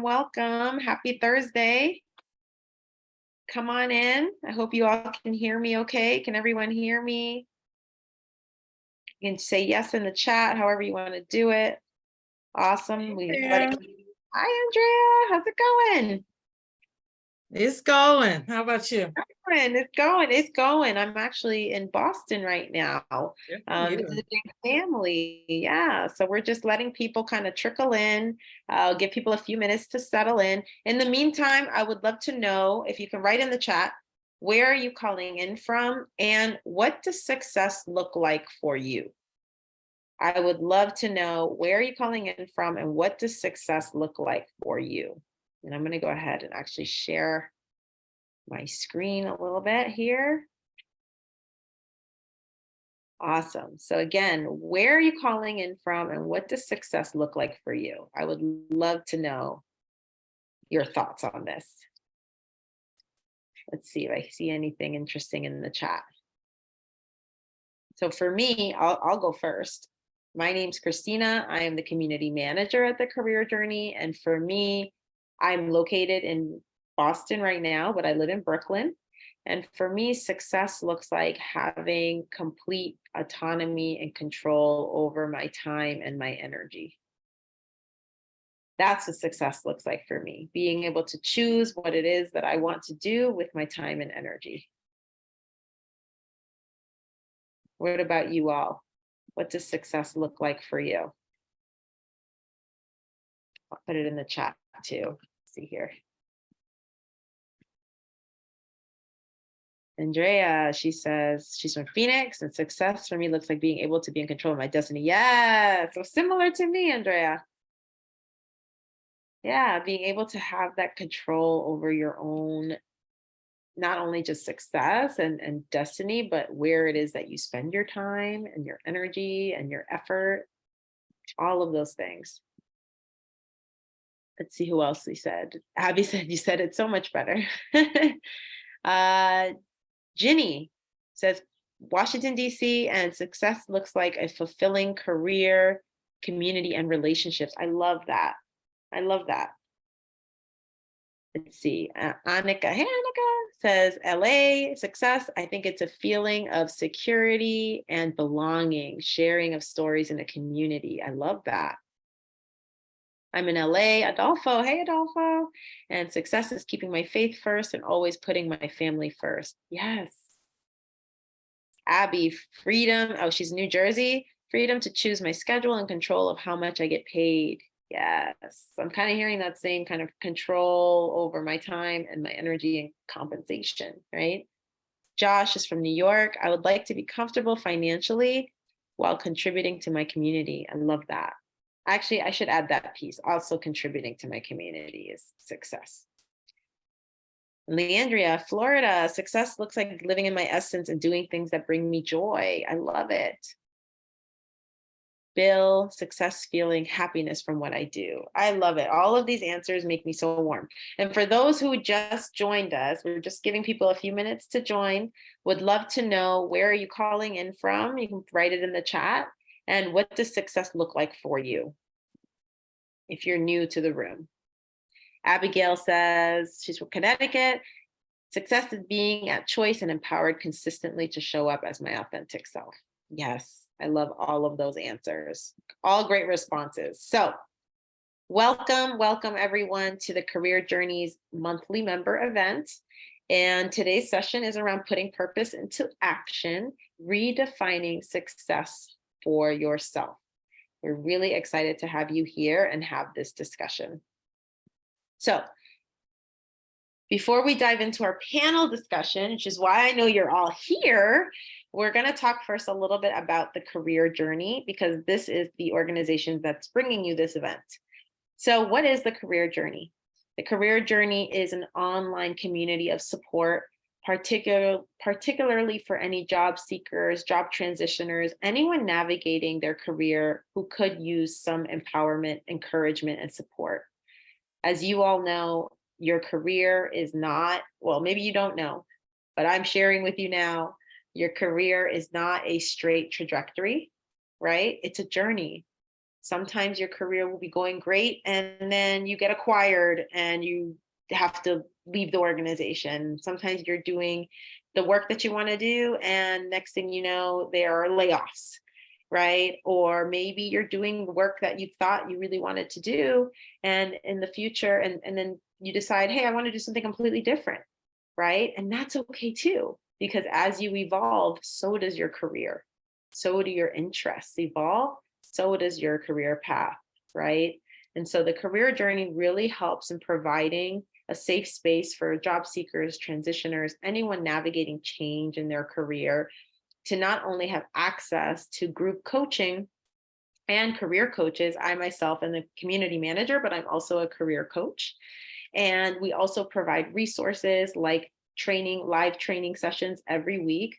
welcome. Happy Thursday. Come on in. I hope you all can hear me okay. Can everyone hear me? You can say yes in the chat, however you want to do it. Awesome. Hi, Andrea. How's it going? It's going. How about you? It's going. I'm actually in Boston right now, visiting family. Yeah, so we're just letting people kind of trickle in. I'll give people a few minutes to settle in. In the meantime, I would love to know if you can write in the chat, where are you calling in from and what does success look like for you? I would love to know, where are you calling in from and what does success look like for you? And I'm going to go ahead and actually share my screen a little bit here. Awesome. So again, where are you calling in from and what does success look like for you? I would love to know your thoughts on this. Let's see if I see anything interesting in the chat. So for me, I'll go first. My name's Christina. I am the community manager at the Career Journey. And for me, I'm located in Boston right now, but I live in Brooklyn. And for me, success looks like having complete autonomy and control over my time and my energy. That's what success looks like for me, being able to choose what it is that I want to do with my time and energy. What about you all? What does success look like for you? I'll put it in the chat too. Let's see here. Andrea, she says she's from Phoenix and success for me looks like being able to be in control of my destiny. Yeah, so similar to me, Andrea. Yeah, being able to have that control over your own, not only just success and destiny, but where it is that you spend your time and your energy and your effort, all of those things. Let's see who else we said. Abby said, you said it so much better. Ginny says, Washington, D.C., and success looks like a fulfilling career, community, and relationships. I love that. I love that. Let's see. Annika, hey, Annika says, LA, success. I think it's a feeling of security and belonging, sharing of stories in a community. I love that. I'm in LA, Adolfo. Hey, Adolfo. And success is keeping my faith first and always putting my family first. Yes. Abby, freedom. Oh, she's New Jersey. Freedom to choose my schedule and control of how much I get paid. Yes. I'm kind of hearing that same kind of control over my time and my energy and compensation, right? Josh is from New York. I would like to be comfortable financially while contributing to my community. I love that. Actually, I should add that piece. Also contributing to my community is success. Leandria, Florida, success looks like living in my essence and doing things that bring me joy. I love it. Bill, success, feeling happiness from what I do. I love it. All of these answers make me so warm. And for those who just joined us, we're just giving people a few minutes to join. Would love to know, where are you calling in from? You can write it in the chat. And what does success look like for you if you're new to the room? Abigail says she's from Connecticut. Success is being at choice and empowered consistently to show up as my authentic self. Yes, I love all of those answers. All great responses. So welcome everyone to the Career Journeys monthly member event. And today's session is around putting purpose into action, redefining success for yourself. We're really excited to have you here and have this discussion. So before we dive into our panel discussion, which is why I know you're all here, we're going to talk first a little bit about the Career Journey, because this is the organization that's bringing you this event. So what is the Career Journey? The Career Journey is an online community of support, particularly for any job seekers, job transitioners, anyone navigating their career who could use some empowerment, encouragement, and support. As you all know, your career is not, well, maybe you don't know, but I'm sharing with you now, your career is not a straight trajectory, right? It's a journey. Sometimes your career will be going great and then you get acquired and you have to leave the organization. Sometimes you're doing the work that you want to do, and next thing you know, there are layoffs, right? Or maybe you're doing work that you thought you really wanted to do, and in the future, and then you decide, hey, I want to do something completely different, right? And that's okay too, because as you evolve, so does your career. So do your interests evolve, so does your career path, right? And so the career journey really helps in providing a safe space for job seekers, transitioners, anyone navigating change in their career to not only have access to group coaching and career coaches. I myself am a community manager, but I'm also a career coach. And we also provide resources like training, live training sessions every week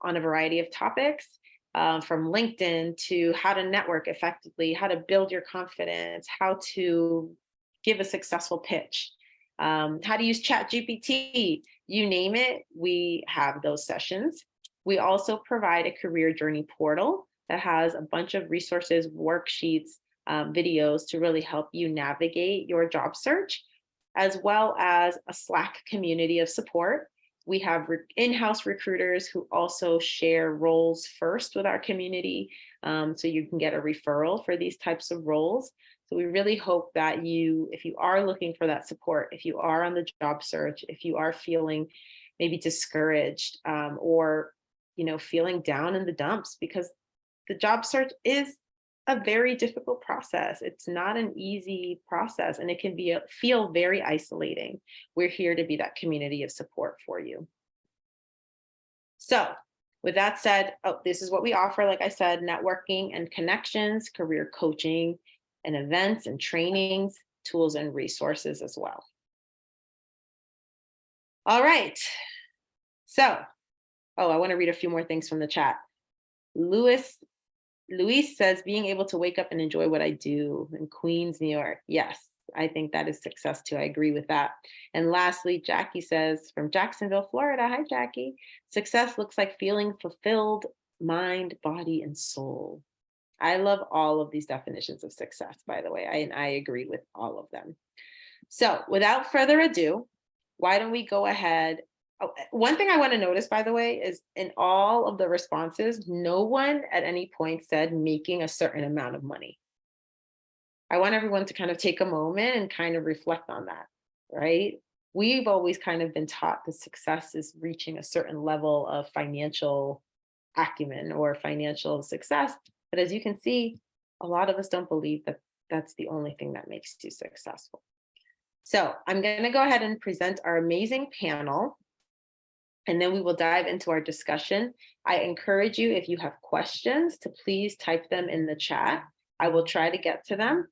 on a variety of topics, from LinkedIn to how to network effectively, how to build your confidence, how to give a successful pitch, how to use Chat GPT, you name it, we have those sessions. We also provide a career journey portal that has a bunch of resources, worksheets, videos to really help you navigate your job search, as well as a Slack community of support. We have in-house recruiters who also share roles first with our community, so you can get a referral for these types of roles. So we really hope that you, if you are looking for that support, if you are on the job search, if you are feeling maybe discouraged, or feeling down in the dumps, because the job search is a very difficult process. It's not an easy process, and it can feel very isolating. We're here to be that community of support for you. So with that said, this is what we offer. Like I said, networking and connections, career coaching and events and trainings, tools and resources as well. All right. So, I want to read a few more things from the chat. Luis says, being able to wake up and enjoy what I do in Queens, New York. Yes, I think that is success too. I agree with that. And lastly, Jackie says, from Jacksonville, Florida. Hi, Jackie. Success looks like feeling fulfilled, mind, body, and soul. I love all of these definitions of success, by the way, and I agree with all of them. So without further ado, why don't we go ahead? One thing I want to notice, by the way, is in all of the responses, no one at any point said making a certain amount of money. I want everyone to kind of take a moment and kind of reflect on that, right? We've always kind of been taught that success is reaching a certain level of financial acumen or financial success. But as you can see, a lot of us don't believe that that's the only thing that makes you successful. So I'm going to go ahead and present our amazing panel, and then we will dive into our discussion. I encourage you, if you have questions, to please type them in the chat. I will try to get to them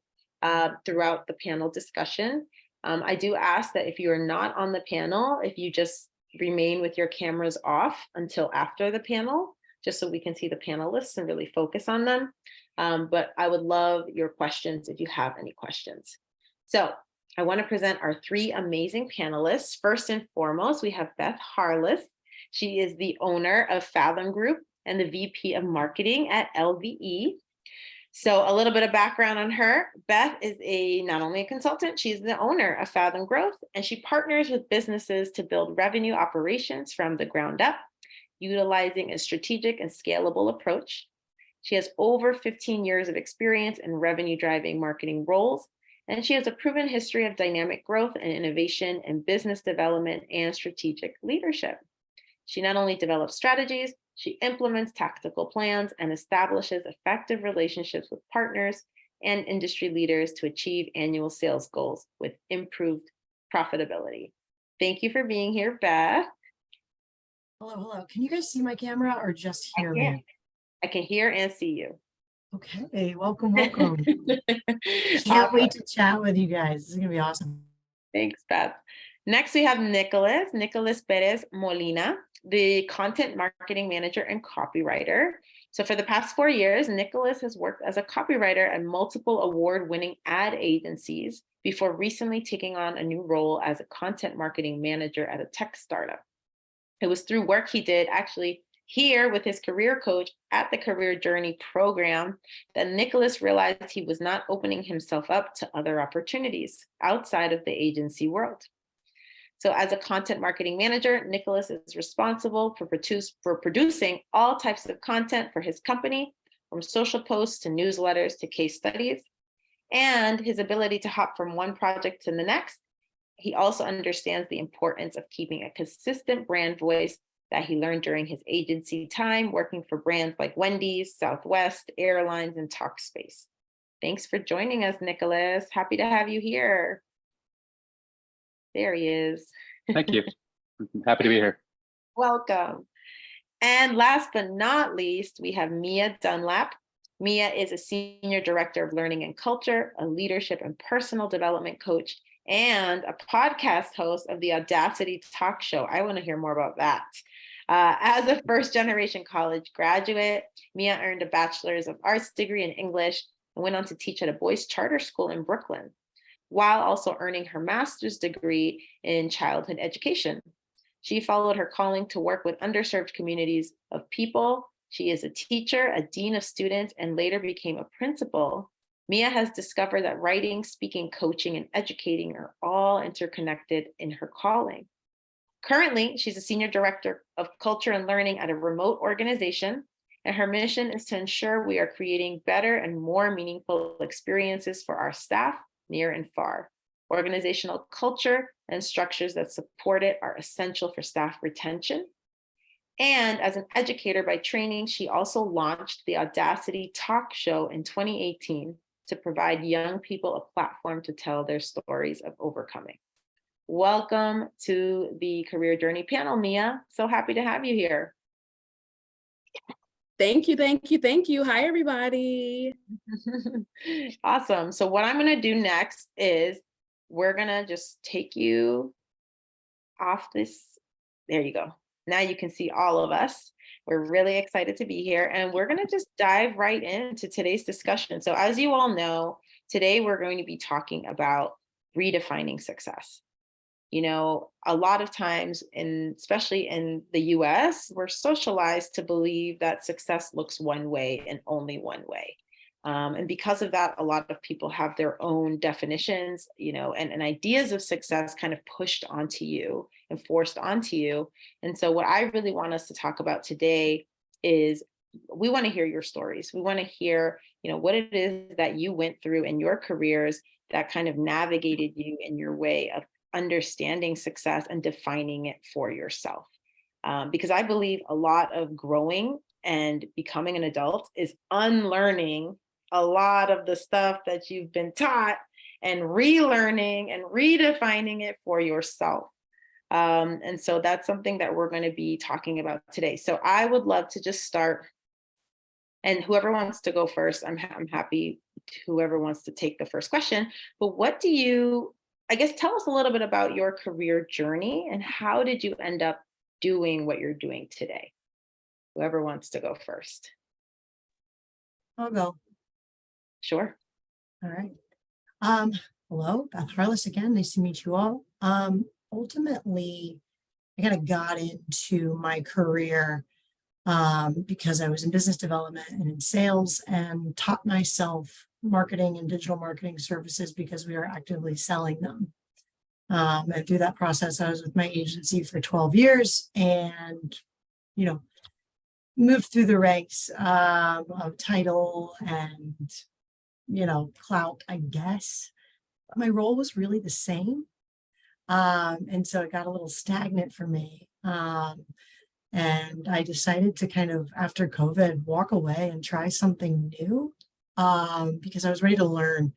throughout the panel discussion. I do ask that if you are not on the panel, if you just remain with your cameras off until after the panel, just so we can see the panelists and really focus on them. But I would love your questions if you have any questions. So I want to present our three amazing panelists. First and foremost, we have Beth Harless. She is the owner of Fathom Group and the VP of Marketing at LVE. So a little bit of background on her. Beth is not only a consultant, she's the owner of Fathom Growth, and she partners with businesses to build revenue operations from the ground up, utilizing a strategic and scalable approach. She has over 15 years of experience in revenue driving marketing roles, and she has a proven history of dynamic growth and innovation in business development and strategic leadership. She not only develops strategies, she implements tactical plans and establishes effective relationships with partners and industry leaders to achieve annual sales goals with improved profitability. Thank you for being here, Beth. Hello. Can you guys see my camera or just hear me? I can hear and see you. Okay, welcome. Can't wait to chat with you guys. This is gonna be awesome. Thanks, Beth. Next, we have Nicholas Perez Molina, the content marketing manager and copywriter. So for the past 4 years, Nicholas has worked as a copywriter at multiple award-winning ad agencies before recently taking on a new role as a content marketing manager at a tech startup. It was through work he did, actually, Here, with his career coach at the Career Journey program, that Nicholas realized he was not opening himself up to other opportunities outside of the agency world. So as a content marketing manager, Nicholas is responsible for producing all types of content for his company, from social posts to newsletters to case studies. And his ability to hop from one project to the next, he also understands the importance of keeping a consistent brand voice that he learned during his agency time working for brands like Wendy's, Southwest Airlines, and Talkspace. Thanks for joining us, Nicholas. Happy to have you here. There he is. Thank you. I'm happy to be here. Welcome. And last but not least, we have Mia Dunlap. Mia is a senior director of learning and culture, a leadership and personal development coach, and a podcast host of the Audacity Talk Show. I want to hear more about that. As a first-generation college graduate, Mia earned a Bachelor's of Arts degree in English and went on to teach at a boys' charter school in Brooklyn, while also earning her master's degree in childhood education. She followed her calling to work with underserved communities of people. She is a teacher, a dean of students, and later became a principal. Mia has discovered that writing, speaking, coaching, and educating are all interconnected in her calling. Currently, she's a senior director of culture and learning at a remote organization, and her mission is to ensure we are creating better and more meaningful experiences for our staff, near and far. Organizational culture and structures that support it are essential for staff retention. And as an educator by training, she also launched the Audacity Talk Show in 2018 to provide young people a platform to tell their stories of overcoming. Welcome to the Career Journey panel, Mia. So happy to have you here. Thank you, thank you, thank you. Hi, everybody. Awesome. So what I'm going to do next is we're going to just take you off this. There you go. Now you can see all of us. We're really excited to be here, and we're going to just dive right into today's discussion. So as you all know, today we're going to be talking about redefining success. You know, a lot of times, especially in the US, we're socialized to believe that success looks one way and only one way. And because of that, a lot of people have their own definitions, you know, and ideas of success kind of pushed onto you and forced onto you. And so what I really want us to talk about today is we want to hear your stories. We want to hear, you know, what it is that you went through in your careers that kind of navigated you in your way of understanding success and defining it for yourself. Because I believe a lot of growing and becoming an adult is unlearning a lot of the stuff that you've been taught and relearning and redefining it for yourself. And so that's something that we're going to be talking about today. So I would love to just start, and whoever wants to go first, I'm happy, whoever wants to take the first question. But what do you, I guess, tell us a little bit about your career journey and how did you end up doing what you're doing today? Whoever wants to go first. I'll go. Sure. All right. Hello, Beth Harless again. Nice to meet you all. Ultimately, I kind of got into my career because I was in business development and in sales and taught myself marketing and digital marketing services because we are actively selling them. And through that process, I was with my agency for 12 years and, you know, moved through the ranks of title and, you know, clout, I guess. But my role was really the same. And so it got a little stagnant for me. And I decided to kind of, after COVID, walk away and try something new because I was ready to learn.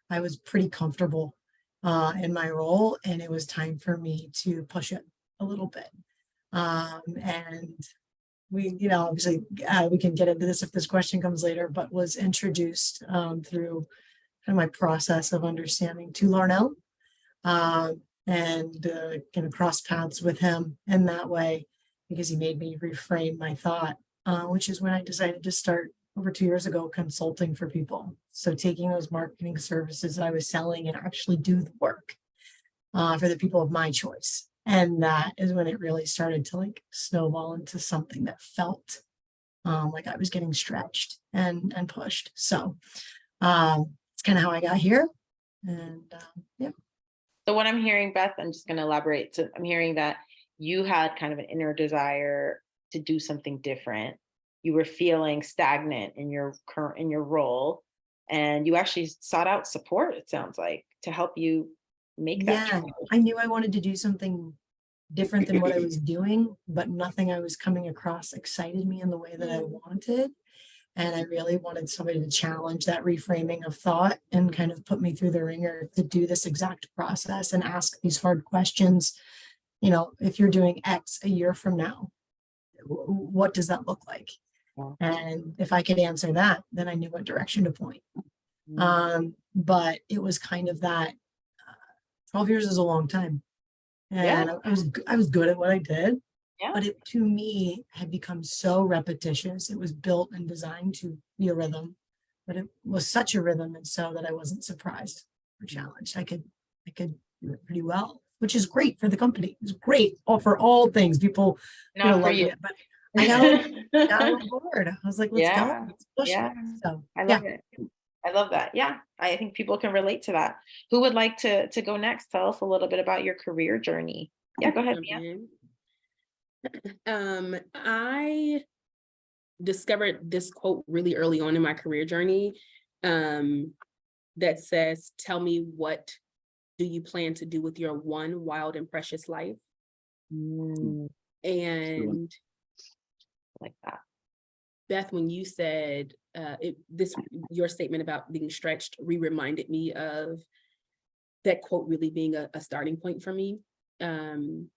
I was pretty comfortable in my role, and it was time for me to push it a little bit. And we, you know, obviously we can get into this if this question comes later, but was introduced through kind of my process of understanding to Larnell and kind of cross paths with him in that way because he made me reframe my thought, which is when I decided to start over 2 years ago consulting for people. So taking those marketing services that I was selling and actually do the work for the people of my choice. And that is when it really started to like snowball into something that felt like I was getting stretched and pushed. So it's kind of how I got here. And yeah. So what I'm hearing, Beth, I'm just going to elaborate. So I'm hearing that you had kind of an inner desire to do something different. You were feeling stagnant in your role, and you actually sought out support, it sounds like, to help you make that Yeah, transition. I knew I wanted to do something different than what I was doing, but nothing I was coming across excited me in the way that I wanted. And I really wanted somebody to challenge that reframing of thought and kind of put me through the ringer to do this exact process and ask these hard questions. You know, if you're doing X a year from now, what does that look like? Yeah. And if I could answer that, then I knew what direction to point. But it was kind of that 12 years is a long time. And Yeah. I was good at what I did, Yeah. but it to me had become so repetitious. It was built and designed to be a rhythm, but it was such a rhythm and so that I wasn't surprised or challenged. I could do it pretty well, which is great for the company. It's great for all things. People Not for loved you. it, but I got on board. I was like, let's go, Yeah. let's push Yeah. it. So I yeah. love it. I love that. Yeah. I think people can relate to that. Who would like to go next? Tell us a little bit about your career journey. Yeah, go ahead, Mia. I discovered this quote really early on in my career journey that says, "Tell me, what do you plan to do with your one wild and precious life?" Mm, And like that. Beth, when you said your statement about being stretched reminded me of that quote really being a starting point for me. And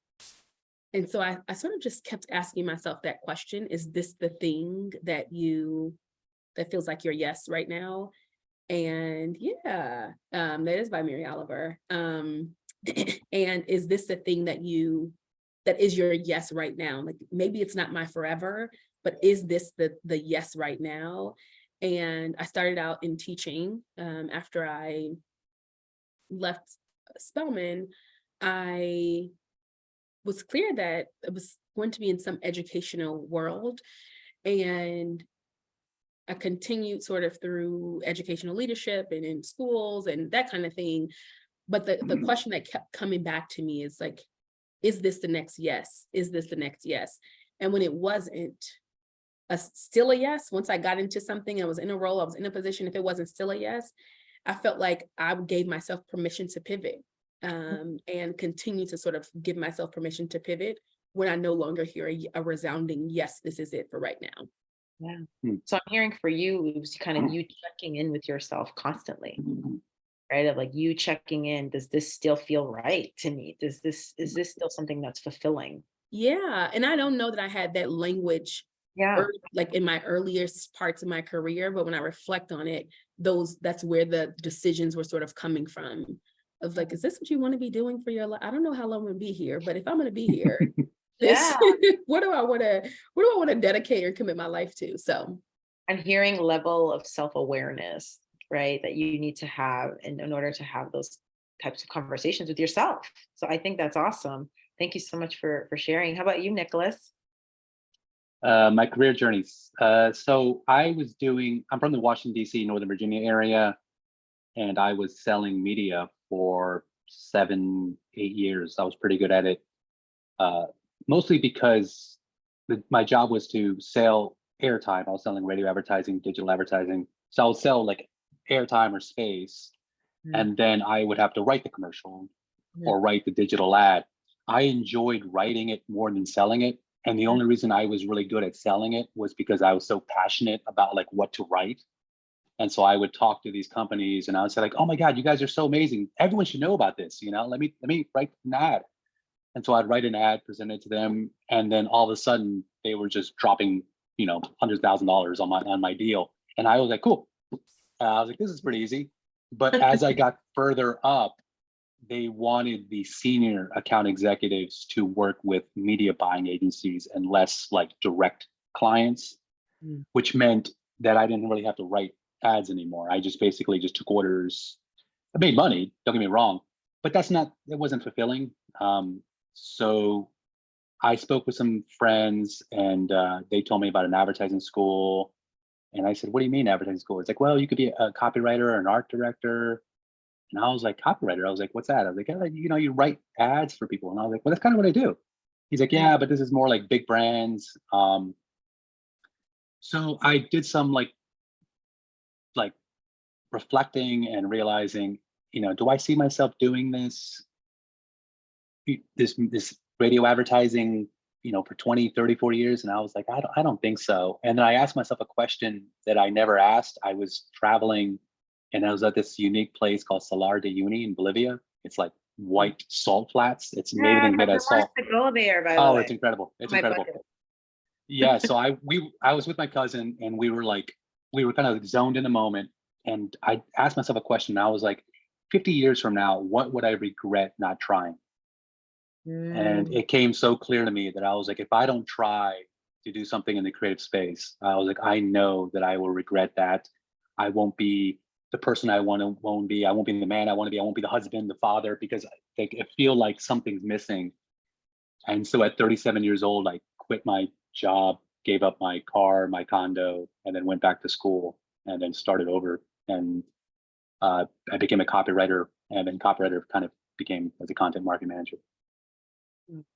so I sort of just kept asking myself that question: is this the thing that feels like your yes right now? And yeah, that is by Mary Oliver. And is this the thing that is your yes right now? Like, maybe it's not my forever, but is this the yes right now? And I started out in teaching. After I left Spelman, I was clear that it was going to be in some educational world. And I continued sort of through educational leadership and in schools and that kind of thing. But the question that kept coming back to me is like, is this the next yes? Is this the next yes? And when it wasn't still a yes, once I got into something, I was in a role, I was in a position, if it wasn't still a yes, I felt like I gave myself permission to pivot and continue to sort of give myself permission to pivot when I no longer hear a resounding yes, this is it for right now. Yeah. So I'm hearing for you, it was kind of you checking in with yourself constantly, right? Of like you checking in, does this still feel right to me? Is this still something that's fulfilling? Yeah. And I don't know that I had that language like in my earliest parts of my career, but when I reflect on it, that's where the decisions were sort of coming from, of like, is this what you want to be doing for your life? I don't know how long I'm gonna be here, but if I'm gonna be here, what do I want to dedicate or commit my life to? So I'm hearing level of self-awareness, right, that you need to have in order to have those types of conversations with yourself. So I think that's awesome. Thank you so much for sharing. How about you, Nicholas? My career journeys. So I'm from the Washington, D.C., Northern Virginia area, and I was selling media for 7-8 years. I was pretty good at it, mostly because my job was to sell airtime. I was selling radio advertising, digital advertising. So I would sell like airtime or space, and then I would have to write the commercial or write the digital ad. I enjoyed writing it more than selling it. And the only reason I was really good at selling it was because I was so passionate about like what to write. And so I would talk to these companies and I would say like, oh my God, you guys are so amazing. Everyone should know about this. Let me write an ad. And so I'd write an ad, present it to them. And then all of a sudden they were just dropping, $100,000 on my deal. And I was like, cool. I was like, this is pretty easy. But as I got further up, they wanted the senior account executives to work with media buying agencies and less like direct clients, which meant that I didn't really have to write ads anymore. I just basically just took orders. I made money, don't get me wrong, but it wasn't fulfilling. So I spoke with some friends, and they told me about an advertising school. And I said, "What do you mean advertising school?" It's like, "Well, you could be a copywriter or an art director." And I was like, "Copywriter?" I was like, "What's that?" I was like, you write ads for people." And I was like, "Well, that's kind of what I do." He's like, "Yeah, but this is more like big brands." So I did some like reflecting and realizing, do I see myself doing this radio advertising, for 20, 30, 40 years? And I was like, I don't think so. And then I asked myself a question that I never asked. I was traveling, and I was at this unique place called Salar de Uyuni in Bolivia. It's like white salt flats. It's Yeah, everything's made I've out been of salt. wanting to go there, by the Oh, way. it's incredible. It's My incredible. bucket. Yeah. So I was with my cousin, and we were kind of zoned in a moment. And I asked myself a question. I was like, 50 years from now, what would I regret not trying? And Mm, it came so clear to me that I was like, if I don't try to do something in the creative space, I was like, I know that I will regret that. I won't be the person I won't be. I won't be the man I want to be. I won't be the husband, the father, because I feel like something's missing. And so at 37 years old, I quit my job, gave up my car, my condo, and then went back to school and then started over. And I became a copywriter, and then copywriter kind of became as a content marketing manager.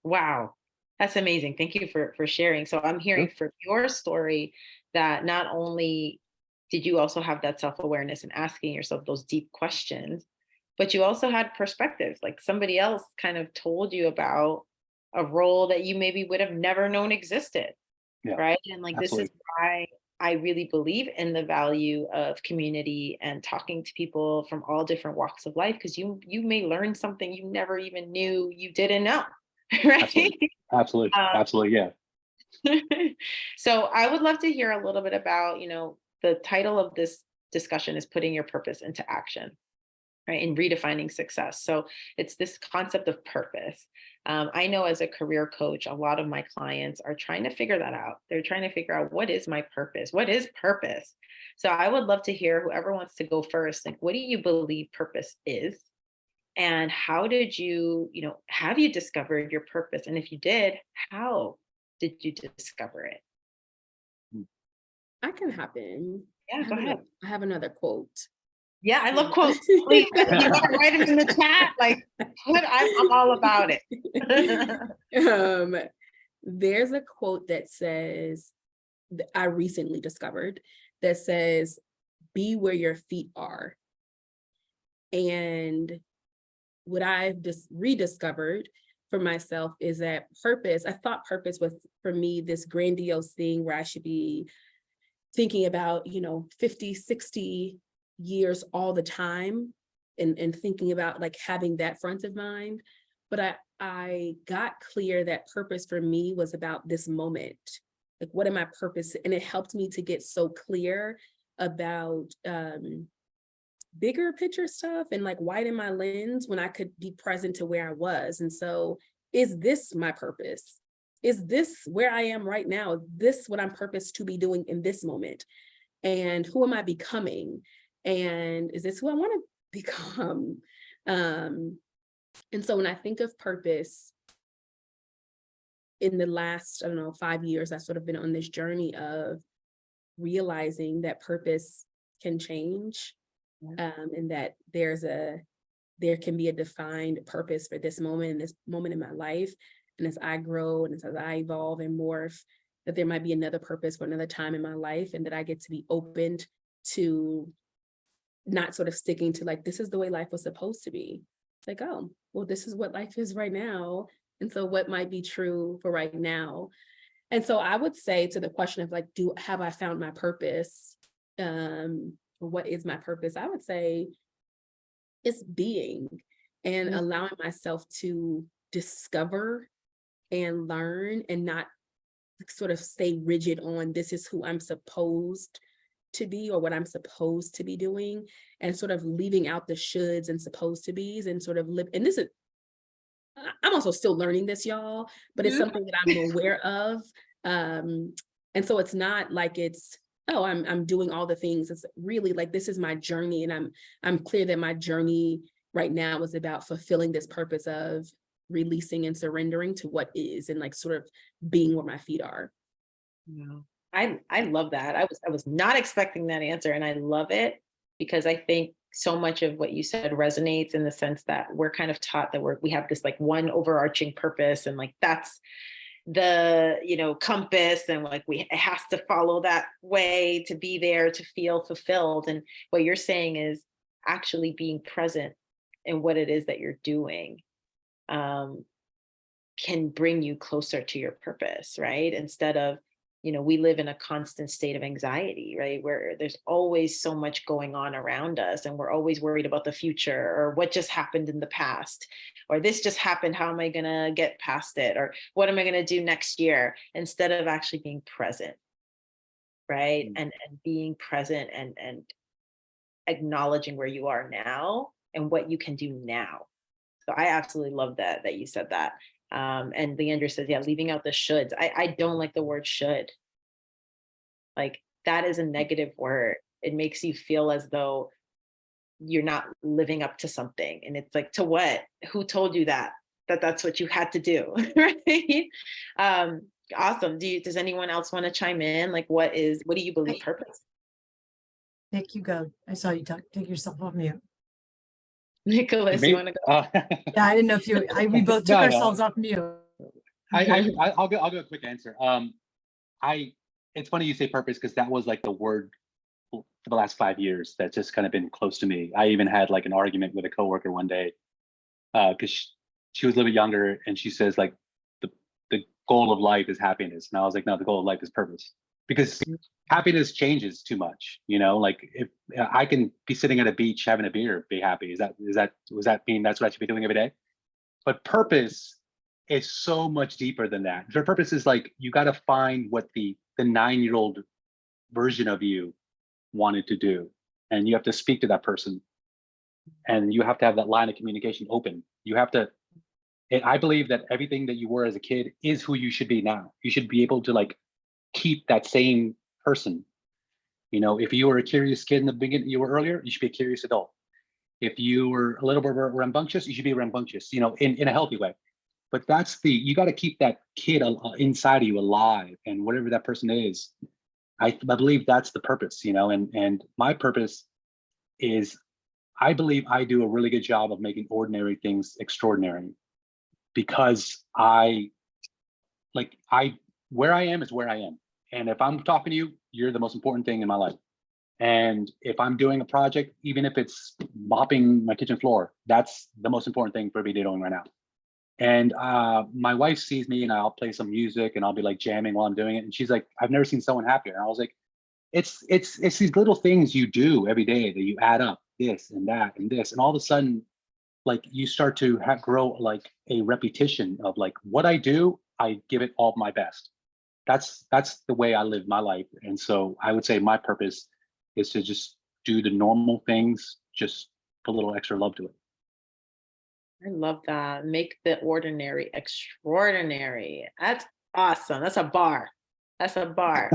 wow, that's amazing. Thank you for sharing. So I'm hearing Sure. from your story that not only did you also have that self-awareness and asking yourself those deep questions, but you also had perspectives. Like somebody else kind of told you about a role that you maybe would have never known existed. Yeah, Right. And like, this is absolutely. why I really believe in the value of community and talking to people from all different walks of life, because you may learn something you never even knew you didn't know. Right. Absolutely. Absolutely. Absolutely. Yeah. So I would love to hear a little bit about, the title of this discussion is putting your purpose into action, right? And redefining success. So it's this concept of purpose. I know as a career coach, a lot of my clients are trying to figure that out. They're trying to figure out, what is my purpose? What is purpose? So I would love to hear whoever wants to go first. Like, what do you believe purpose is? And how did have you discovered your purpose? And if you did, how did you discover it? I can hop in. Yeah, go ahead. I have another quote. Yeah, I love quotes. Please, you want to write them in the chat? Like, I'm all about it. There's a quote that says, that I recently discovered, that says, "Be where your feet are." And what I've just rediscovered for myself is that purpose, I thought purpose was for me this grandiose thing where I should be thinking about, 50, 60 years all the time, and thinking about like having that front of mind. But I got clear that purpose for me was about this moment. Like, what am I purpose? And it helped me to get so clear about bigger picture stuff and like widen my lens when I could be present to where I was. And so, is this my purpose? Is this where I am right now? This what I'm purposed to be doing in this moment? And who am I becoming? And is this who I want to become? And so when I think of purpose, in the last, 5 years, I've sort of been on this journey of realizing that purpose can change, and that there can be a defined purpose for this moment and this moment in my life. And as I grow and as I evolve and morph, that there might be another purpose for another time in my life, and that I get to be opened to not sort of sticking to like, this is the way life was supposed to be. It's like, oh, well, this is what life is right now. And so what might be true for right now? And so I would say, to the question of like, have I found my purpose? What is my purpose? I would say it's being, and allowing myself to discover and learn, and not sort of stay rigid on this is who I'm supposed to be or what I'm supposed to be doing, and sort of leaving out the shoulds and supposed to be's, and sort of live. And this is, I'm also still learning this, y'all, but it's something that I'm aware of. And so it's not like it's, oh, I'm doing all the things. It's really like, this is my journey, and I'm clear that my journey right now is about fulfilling this purpose of releasing and surrendering to what is, and like sort of being where my feet are. Yeah. I love that. I was not expecting that answer, and I love it because I think so much of what you said resonates in the sense that we're kind of taught that we have this like one overarching purpose, and like that's the, you know, compass, and like it has to follow that way to be there to feel fulfilled. And what you're saying is actually being present in what it is that you're doing can bring you closer to your purpose, right? Instead of, you know, we live in a constant state of anxiety, right? Where there's always so much going on around us, and we're always worried about the future or what just happened in the past, or this just happened. How am I going to get past it? Or what am I going to do next year? Instead of actually being present, right? And being present and acknowledging where you are now and what you can do now. So I absolutely love that you said that. And Leandra says, yeah, leaving out the shoulds. I don't like the word should. Like that is a negative word. It makes you feel as though you're not living up to something. And it's like, to what? Who told you that's what you had to do? Right? Awesome. Does anyone else want to chime in? Like, what do you believe purpose? Nick, you go. I saw you take yourself off mute. Nicholas, you want to go? Yeah, I didn't know if we both took ourselves off mute. I'll go a quick answer. It's funny you say purpose, because that was like the word for the last 5 years that's just kind of been close to me. I even had like an argument with a coworker one day because she was a little bit younger, and she says like the goal of life is happiness, and I was like, no, the goal of life is purpose, because happiness changes too much. You know, like if I can be sitting at a beach having a beer, be happy. Does that mean that's what I should be doing every day? But purpose is so much deeper than that. Your purpose is like, you got to find what the 9-year-old version of you wanted to do, and you have to speak to that person, and you have to have that line of communication open. You have to. I believe that everything that you were as a kid is who you should be now. You should be able to like keep that same person. You know, if you were a curious kid in the beginning, you were earlier, you should be a curious adult. If you were a little bit rambunctious, you should be rambunctious, you know, in a healthy way. But you got to keep that kid inside of you alive, and whatever that person is, I believe that's the purpose, you know, and my purpose is, I believe I do a really good job of making ordinary things extraordinary, because where I am is where I am. And if I'm talking to you, you're the most important thing in my life. And if I'm doing a project, even if it's mopping my kitchen floor, that's the most important thing for me to be doing right now. And my wife sees me and I'll play some music and I'll be like jamming while I'm doing it. And she's like, I've never seen someone happier. And I was like, it's these little things you do every day that you add up, this and that and this. And all of a sudden, like you start to grow like a repetition of like, what I do, I give it all my best. That's the way I live my life. And so I would say my purpose is to just do the normal things, just put a little extra love to it. I love that. Make the ordinary extraordinary. That's awesome. That's a bar. That's a bar.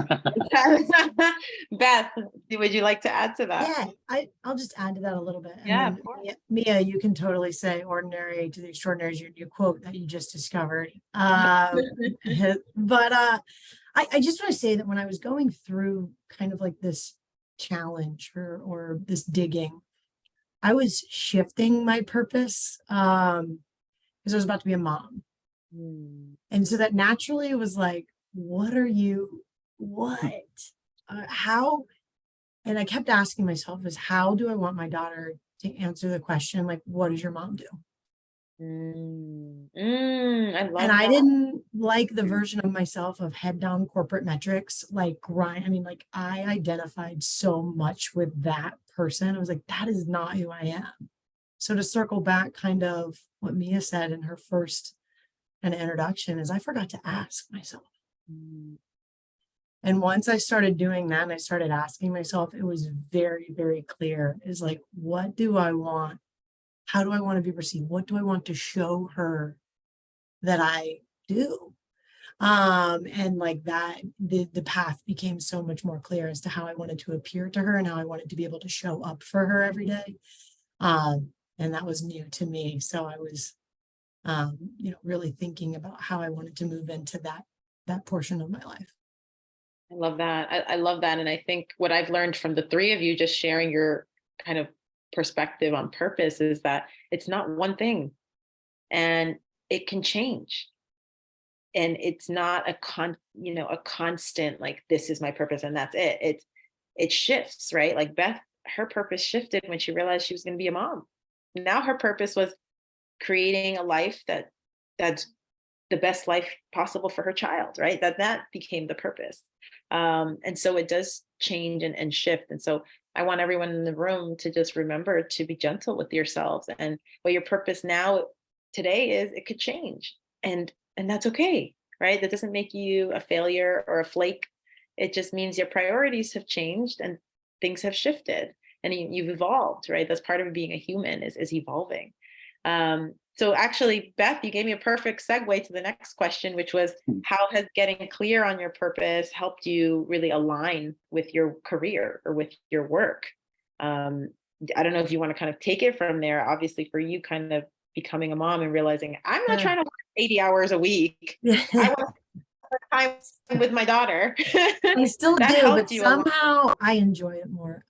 Beth, would you like to add to that? Yeah, I'll just add to that a little bit. And Yeah, then of course. Mia, you can totally say ordinary to the extraordinary is your quote that you just discovered. But I just want to say that when I was going through kind of like this challenge or this digging, I was shifting my purpose because I was about to be a mom. And so that naturally was like, how? And I kept asking myself how do I want my daughter to answer the question, like, what does your mom do? I love And that. I didn't like the version of myself of head down corporate metrics, like grind. I mean, like I identified so much with that person. I was like, that is not who I am. So to circle back kind of what Mia said in her first kind of introduction is I forgot to ask myself. And once I started doing that and I started asking myself, it was very, very clear is like, what do I want? How do I want to be perceived? What do I want to show her that I do? And like that, the path became so much more clear as to how I wanted to appear to her and how I wanted to be able to show up for her every day. And that was new to me. So I was really thinking about how I wanted to move into that portion of my life. I love that. I love that. And I think what I've learned from the three of you just sharing your kind of perspective on purpose is that it's not one thing and it can change. And it's not a constant, like, this is my purpose and that's it. It shifts, right? Like Beth, her purpose shifted when she realized she was going to be a mom. Now her purpose was creating a life that's the best life possible for her child, right? That became the purpose. And so it does change and shift. And so I want everyone in the room to just remember to be gentle with yourselves, and what your purpose now today is, it could change. And that's okay, right? That doesn't make you a failure or a flake. It just means your priorities have changed and things have shifted and you've evolved, right? That's part of being a human, is evolving. So actually, Beth, you gave me a perfect segue to the next question, which was, how has getting clear on your purpose helped you really align with your career or with your work? I don't know if you want to kind of take it from there. Obviously, for you, kind of becoming a mom and realizing, I'm not trying to work 80 hours a week. I want to spend time with my daughter. I still That do, helped but you a lot. somehow I enjoy it more.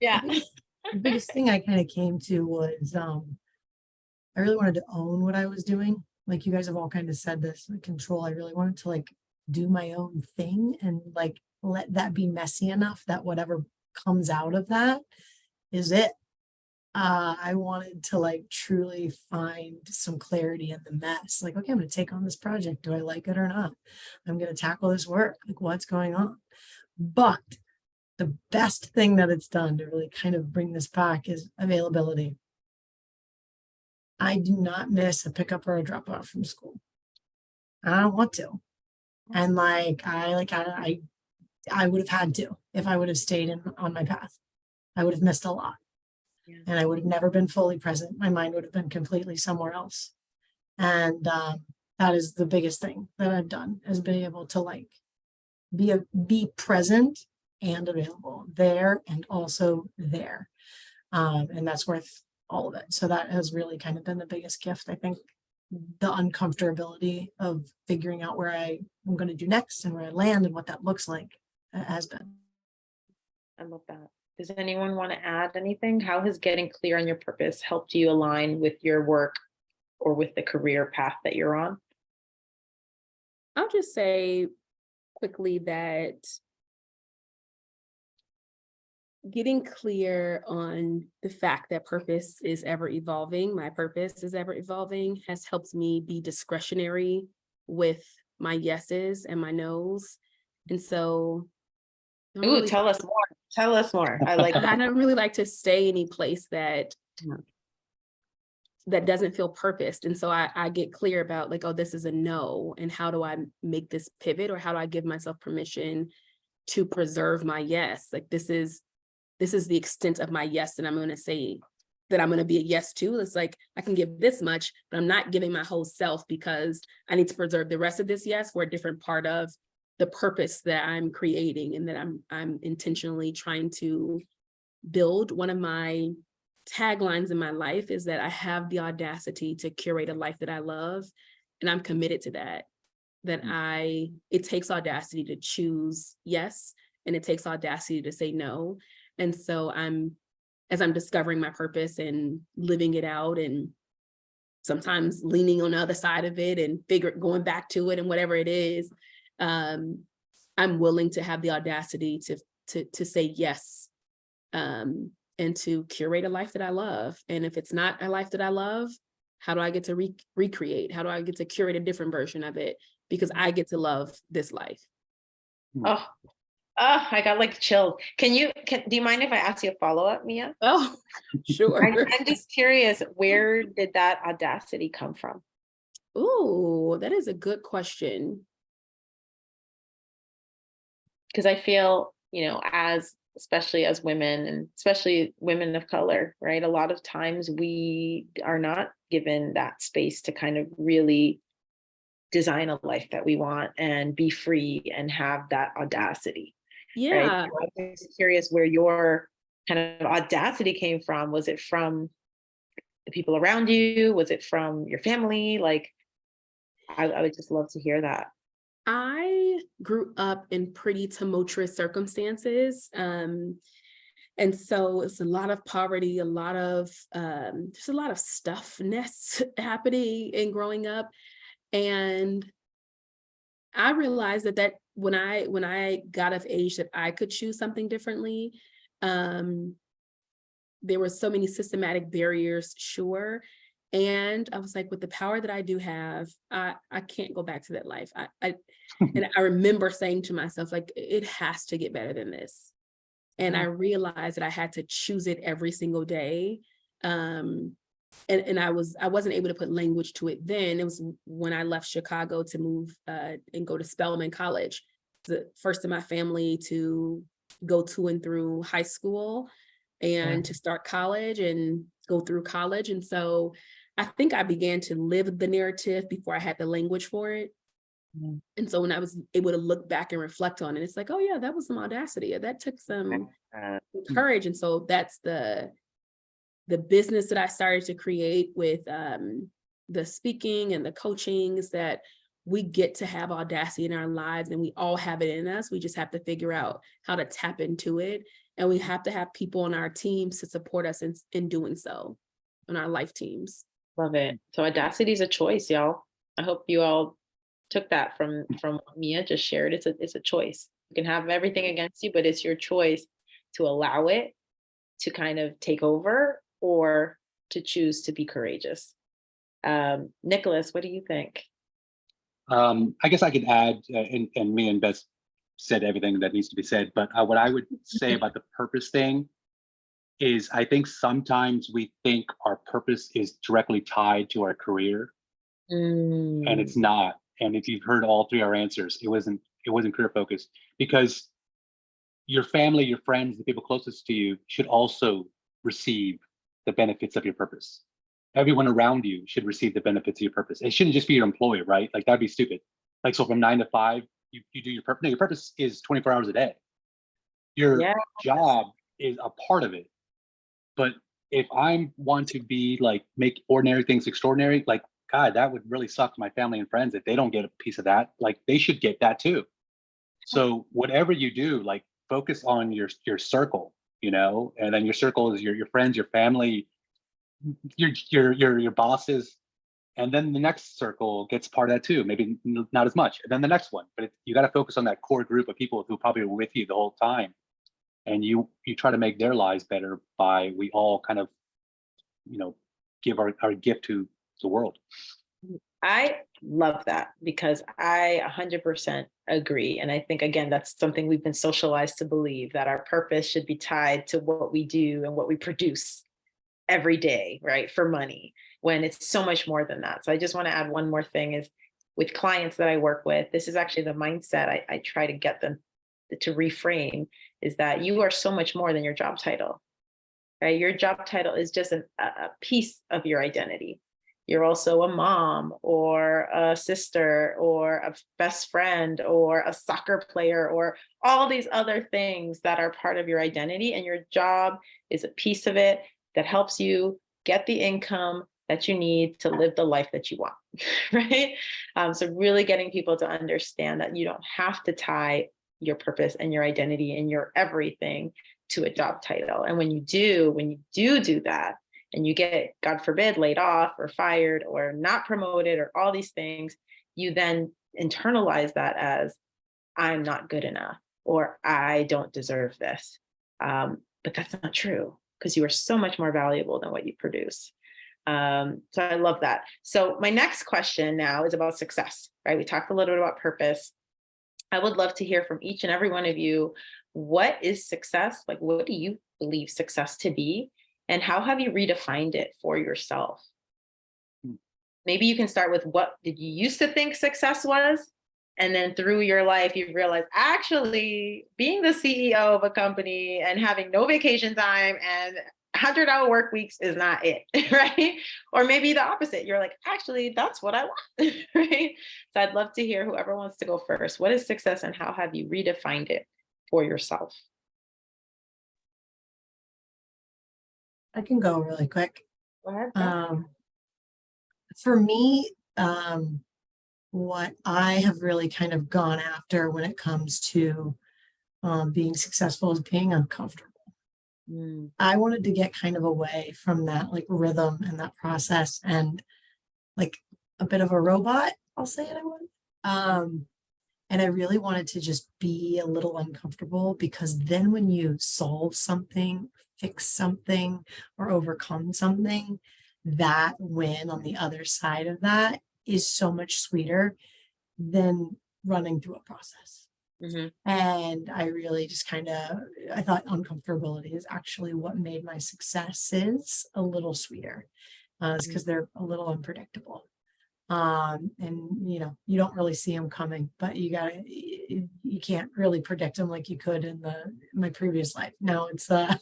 Yeah. The biggest thing I kind of came to was I really wanted to own what I was doing. Like you guys have all kind of said this, like control. I really wanted to like do my own thing and like let that be messy enough that whatever comes out of that is it. I wanted to like truly find some clarity in the mess. Like, okay, I'm going to take on this project. Do I like it or not? I'm going to tackle this work. Like, what's going on? But the best thing that it's done to really kind of bring this back is availability. I do not miss a pickup or a drop off from school. I don't want to. And I would have had to if I would have stayed on my path. I would have missed a lot. Yeah. And I would have never been fully present. My mind would have been completely somewhere else. And that is the biggest thing that I've done, is being able to like be present and available there and also there. And that's worth all of it. So that has really kind of been the biggest gift. I think the uncomfortability of figuring out where I'm going to do next and where I land and what that looks like has been. I love that. Does anyone want to add anything? How has getting clear on your purpose helped you align with your work or with the career path that you're on? I'll just say quickly that getting clear on the fact that purpose is ever evolving, my purpose is ever evolving, has helped me be discretionary with my yeses and my nos. And so Ooh, tell us more. Tell us more. I like that. I don't really like to stay any place that doesn't feel purposed. And so I get clear about like, oh, this is a no. And how do I make this pivot, or how do I give myself permission to preserve my yes? Like this is the extent of my yes that I'm going to say that I'm going to be a yes to. It's like, I can give this much, but I'm not giving my whole self because I need to preserve the rest of this yes for a different part of the purpose that I'm creating and that I'm intentionally trying to build. One of my taglines in my life is that I have the audacity to curate a life that I love. And I'm committed to that, it takes audacity to choose yes, and it takes audacity to say no. And so as I'm discovering my purpose and living it out, and sometimes leaning on the other side of it and going back to it and whatever it is, I'm willing to have the audacity to say yes, and to curate a life that I love. And if it's not a life that I love, how do I get to recreate? How do I get to curate a different version of it? Because I get to love this life. Oh, I got like chilled. Do you mind if I ask you a follow-up, Mia? Oh, sure. I'm just curious, where did that audacity come from? Ooh, that is a good question. Because I feel, especially as women, and especially women of color, right? A lot of times we are not given that space to kind of really design a life that we want and be free and have that audacity. Yeah. Right? So I'm just curious where your kind of audacity came from. Was it from the people around you? Was it from your family? Like, I would just love to hear that. I grew up in pretty tumultuous circumstances. And so it's a lot of poverty, a lot of there's a lot of stuffness happening in growing up. And I realized that when I got of age that I could choose something differently. There were so many systematic barriers, sure. And I was like, with the power that I do have, I can't go back to that life. And I remember saying to myself, like, it has to get better than this. And I realized that I had to choose it every single day. And I wasn't able to put language to it then. It was when I left Chicago to move and go to Spelman College, the first in my family to go to and through high school and to start college and go through college. And so I think I began to live the narrative before I had the language for it. And so when I was able to look back and reflect on it, it's like, oh yeah, that was some audacity. That took some courage. And so that's the business that I started to create with the speaking and the coaching, is that we get to have audacity in our lives, and we all have it in us. We just have to figure out how to tap into it. And we have to have people on our teams to support us in doing so, on our life teams. Love it. So audacity is a choice, y'all. I hope you all took that from what Mia just shared. It's a choice. You can have everything against you, but it's your choice to allow it to kind of take over, or to choose to be courageous. Nicholas, what do you think? I guess I could add, and me and Beth said everything that needs to be said, but what I would say about the purpose thing is, I think sometimes we think our purpose is directly tied to our career, and it's not. And if you've heard all three of our answers, it wasn't career focused, because your family, your friends, the people closest to you should also receive the benefits of your purpose. Everyone around you should receive the benefits of your purpose. It shouldn't just be your employer, right? Like, that'd be stupid. Like, so from 9 to 5, you do your purpose. No, your purpose is 24 hours a day. Your job is a part of it. But if I want to be like, make ordinary things extraordinary, like, God, that would really suck to my family and friends if they don't get a piece of that. Like, they should get that too. So whatever you do, like, focus on your circle, and then your circle is your friends, your family, your bosses, and then the next circle gets part of that too. Maybe not as much, and then the next one. But you got to focus on that core group of people who probably were with you the whole time, and you try to make their lives better by, we all kind of, give our gift to the world. I love that, because I 100% agree. And I think, again, that's something we've been socialized to believe, that our purpose should be tied to what we do and what we produce every day, right? For money, when it's so much more than that. So I just want to add one more thing, is with clients that I work with, this is actually the mindset I try to get them to reframe, is that you are so much more than your job title, right? Your job title is just a piece of your identity. You're also a mom, or a sister, or a best friend, or a soccer player, or all these other things that are part of your identity. And your job is a piece of it that helps you get the income that you need to live the life that you want, right? So really getting people to understand that you don't have to tie your purpose and your identity and your everything to a job title. And when you do that, and you get, God forbid, laid off or fired or not promoted or all these things, you then internalize that as, I'm not good enough, or I don't deserve this. But that's not true, because you are so much more valuable than what you produce. So I love that. So my next question now is about success, right? We talked a little bit about purpose. I would love to hear from each and every one of you. What is success? Like, what do you believe success to be? And how have you redefined it for yourself? Maybe you can start with, what did you used to think success was? And then through your life, you've realized, actually, being the CEO of a company and having no vacation time and 100-hour work weeks is not it, right? Or maybe the opposite. You're like, actually, that's what I want, right? So I'd love to hear whoever wants to go first. What is success, and how have you redefined it for yourself? I can go really quick. Go ahead, Beth. For me, what I have really kind of gone after when it comes to being successful is being uncomfortable. Mm, I wanted to get kind of away from that like rhythm and that process and like a bit of a robot, I'll say it. I would. And I really wanted to just be a little uncomfortable because then when you solve something, fix something, or overcome something, that win on the other side of that is so much sweeter than running through a process. mhm, And I really just I thought uncomfortability is actually what made my successes a little sweeter. It's because they're a little unpredictable. And you don't really see them coming, but you can't really predict them like you could in my previous life. Now it's a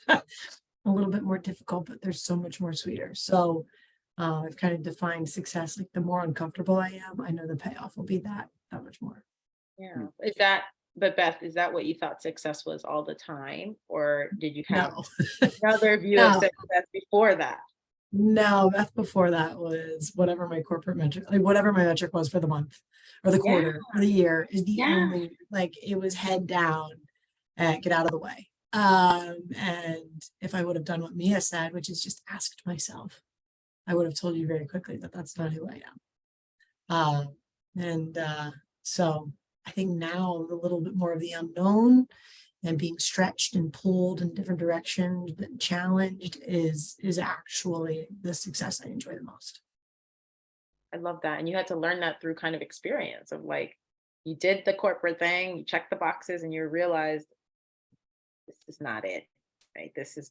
little bit more difficult, but there's so much more sweeter. So I've kind of defined success like the more uncomfortable I am, I know the payoff will be that much more. yeah. But Beth, is that what you thought success was all the time? Or did you have No. another view of No. success before that? No, Beth, before that was whatever my corporate metric, like whatever my metric was for the month or the quarter or the year is the Yeah. only, like it was head down and get out of the way. And if I would have done what Mia said, which is just asked myself, I would have told you very quickly that that's not who I am. So I think now a little bit more of the unknown and being stretched and pulled in different directions, but challenged is actually the success I enjoy the most. I love that. And you had to learn that through kind of experience of like, you did the corporate thing, you checked the boxes and you realized this is not it, right? This is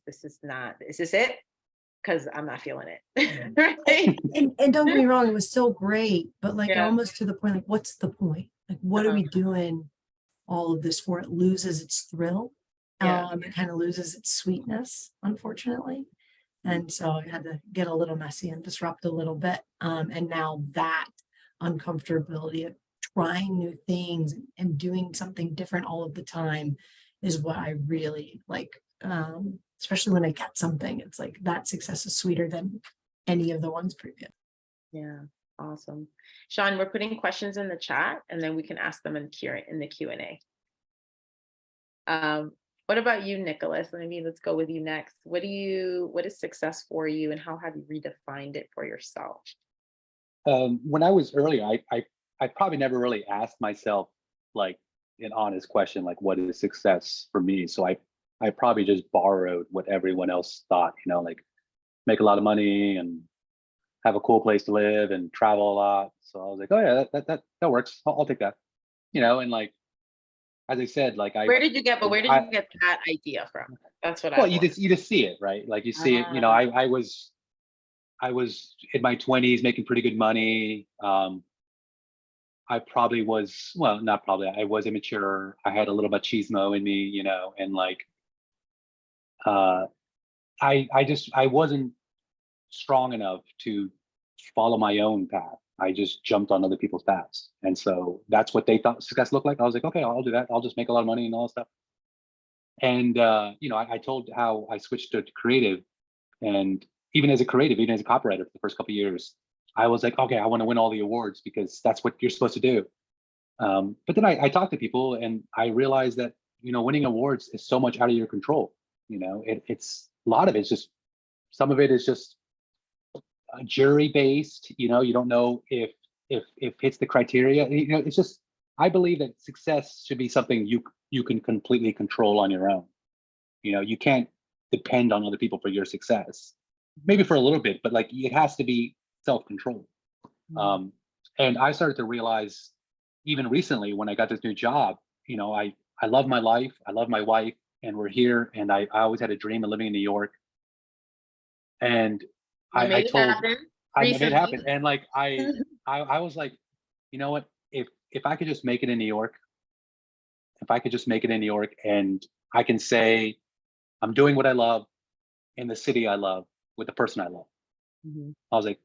it? Because I'm not feeling it. Right? And don't get me wrong, it was still great, but like Yeah. almost to the point, like, what's the point? Like, what are we doing all of this for? It loses its thrill. Yeah. It kind of loses its sweetness, unfortunately. And so I had to get a little messy and disrupt a little bit. And now that uncomfortability of trying new things and doing something different all of the time is what I really like. Especially when I get something, it's like that success is sweeter than any of the ones previous. Yeah. Awesome. Sean, we're putting questions in the chat and then we can ask them in the Q&A. What about you, Nicholas? Maybe let's go with you next. What is success for you and how have you redefined it for yourself? When I was earlier, I probably never really asked myself like an honest question, like what is success for me? So I probably just borrowed what everyone else thought, like make a lot of money and have a cool place to live and travel a lot. So I was like, oh yeah, that works. I'll take that. And like, as I said, like Where did you get that idea from? That's what well, you just see it, right? Like you see it, I was in my 20s making pretty good money. I probably was, well, not probably, I was immature. I had a little machismo in me, and like I wasn't strong enough to follow my own path. I just jumped on other people's paths. And so that's what they thought success looked like. I was like, okay, I'll do that. I'll just make a lot of money and all that stuff. And, I told how I switched to creative. And even as a creative, even as a copywriter for the first couple of years, I was like, okay, I want to win all the awards because that's what you're supposed to do. But then I talked to people and I realized that, winning awards is so much out of your control. It's a lot of it's just, some of it is just jury based. You don't know if hits the criteria. It's just, I believe that success should be something you can completely control on your own. You can't depend on other people for your success. Maybe for a little bit, but like it has to be self-controlled. And I started to realize even recently when I got this new job, I love my life, I love my wife, and we're here. And I always had a dream of living in New York. And I made it happen. And like I was like, you know what, if I could just make it in New York, and I can say I'm doing what I love in the city I love with the person I love. I was like,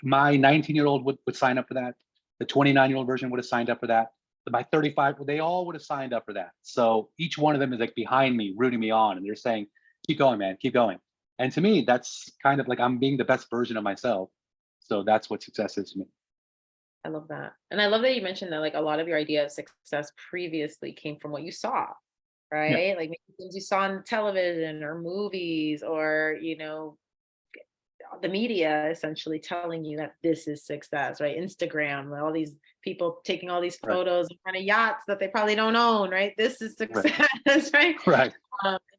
my 19-year-old would sign up for that. The 29-year-old version would have signed up for that. My 35, they all would have signed up for that. So each one of them is like behind me, rooting me on. And they're saying, keep going, man, keep going. And to me, that's kind of like I'm being the best version of myself. So that's what success is to me. I love that. And I love that you mentioned that like a lot of your idea of success previously came from what you saw, right? Like maybe things you saw on television or movies or, the media essentially telling you that this is success, right? Instagram, all these people taking all these Right. photos in front of yachts that they probably don't own, right? This is Right. success, right? Right.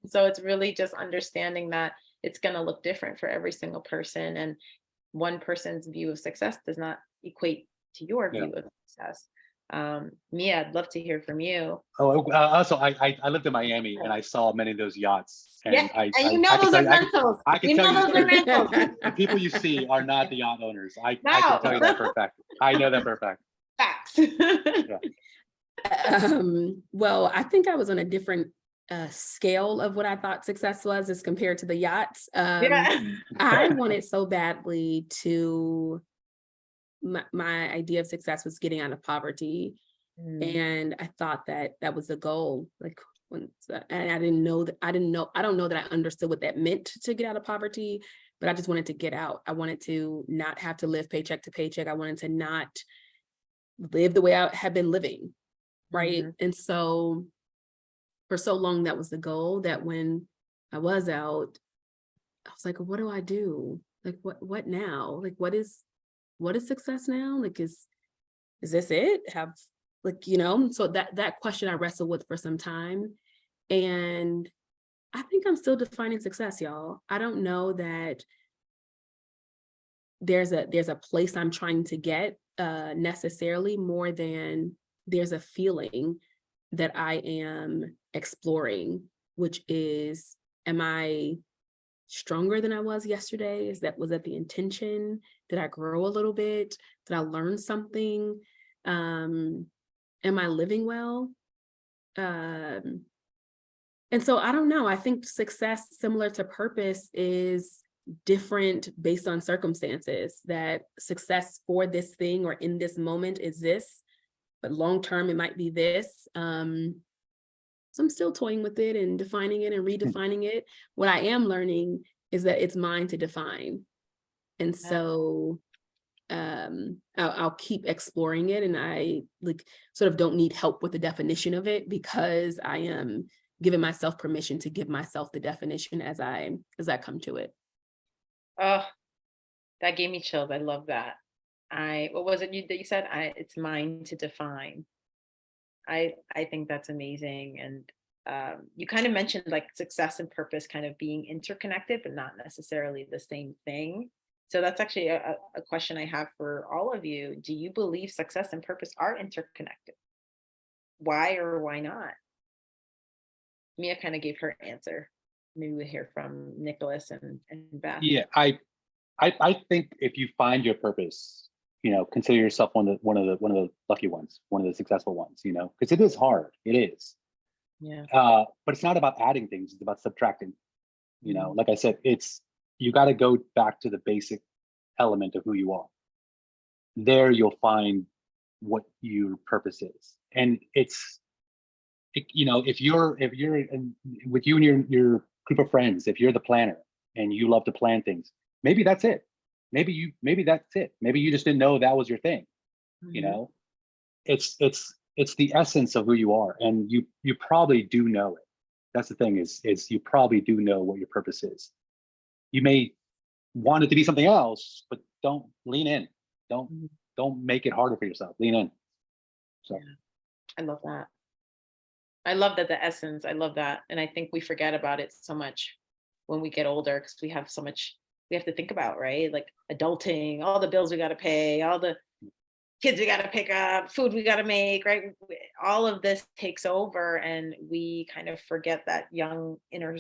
So it's really just understanding that it's going to look different for every single person. And one person's view of success does not equate to your Yeah. view of success. Mia, I'd love to hear from you. Oh, also, I lived in Miami and I saw many of those yachts. And Yeah, I and you know those are rentals. I can You tell know you those are the truth. rentals. The people you see are not the yacht owners. I No. can tell you that for a fact. I know that for a fact. Facts. Well, I think I was on a different scale of what I thought success was as compared to the yachts. Yeah. I wanted so badly to, my idea of success was getting out of poverty. And I thought that that was the goal. Like and I don't know that I understood what that meant to get out of poverty, but I just wanted to get out. I wanted to not have to live paycheck to paycheck. I wanted to not live the way I had been living. Right. And so for so long, that was the goal, that when I was out, I was like, what do I do? Like, what now? Like, what is success now? Like, is this it? So that question I wrestled with for some time. And I think I'm still defining success, y'all. I don't know that there's a place I'm trying to get necessarily, more than there's a feeling that I am exploring, which is, am I stronger than I was yesterday? Was that the intention? Did I grow a little bit? Did I learn something? Am I living well? And so I don't know. I think success, similar to purpose, is different based on circumstances. That success for this thing or in this moment is this, but long term it might be this. So I'm still toying with it and defining it and redefining it. What I am learning is that it's mine to define. And so I'll keep exploring it, and I sort of don't need help with the definition of it, because I am giving myself permission to give myself the definition as I come to it. Oh, that gave me chills. I love that. What was it that you said? It's mine to define. I think that's amazing. And you kind of mentioned like success and purpose kind of being interconnected, but not necessarily the same thing. So that's actually a question I have for all of you. Do you believe success and purpose are interconnected? Why or why not? Mia kind of gave her answer. Maybe we'll hear from Nicholas and Beth. Yeah, I think if you find your purpose, consider yourself one of the lucky ones, one of the successful ones, because it is hard. It is. Yeah. But it's not about adding things, it's about subtracting. Like I said, you got to go back to the basic element of who you are. There you'll find what your purpose is. And if you're with you and your group of friends, if you're the planner and you love to plan things, maybe that's it. Maybe that's it. Maybe you just didn't know that was your thing. It's the essence of who you are, and you probably do know it. That's the thing, is you probably do know what your purpose is. You may want it to be something else, but don't lean in. Don't make it harder for yourself. Lean in. So I love that. I love that, the essence. I love that. And I think we forget about it so much when we get older, because we have so much we have to think about, right? Like adulting, all the bills we got to pay, all the kids we got to pick up, food we got to make, right? All of this takes over, and we kind of forget that young inner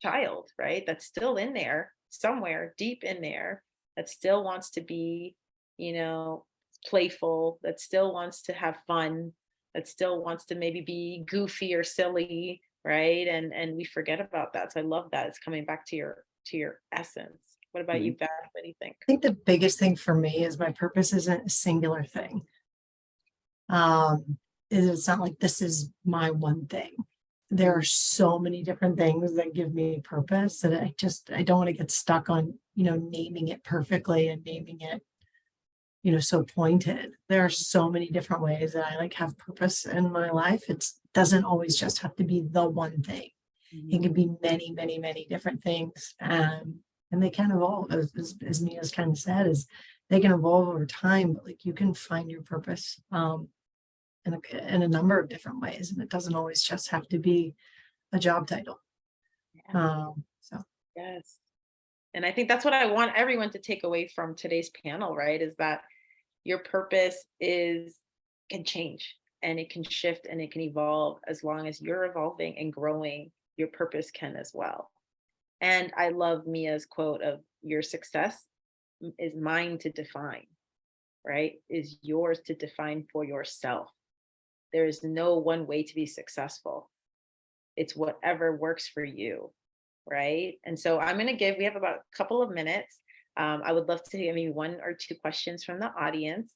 child, right? That's still in there somewhere deep in there, that still wants to be, playful, that still wants to have fun, that still wants to maybe be goofy or silly, right? And we forget about that. So I love that. It's coming back to your essence. What about you, Beth? What do you think? I think the biggest thing for me is my purpose isn't a singular thing. It's not like this is my one thing. there are so many different things that give me purpose that I don't want to get stuck on, naming it perfectly and naming it, so pointed. There are so many different ways that I like have purpose in my life. It doesn't always just have to be the one thing. It can be many, many, many different things. And they can evolve, as Mia's kind of said, is they can evolve over time, but like you can find your purpose in a number of different ways. And it doesn't always just have to be a job title. So Yes. And I think that's what I want everyone to take away from today's panel, right? Is that your purpose can change and it can shift and it can evolve. As long as you're evolving and growing, your purpose can as well. And I love Mia's quote of your success is mine to define, right? Is yours to define for yourself. There is no one way to be successful. It's whatever works for you, right? And so we have about a couple of minutes. I would love to hear maybe 1 or 2 questions from the audience.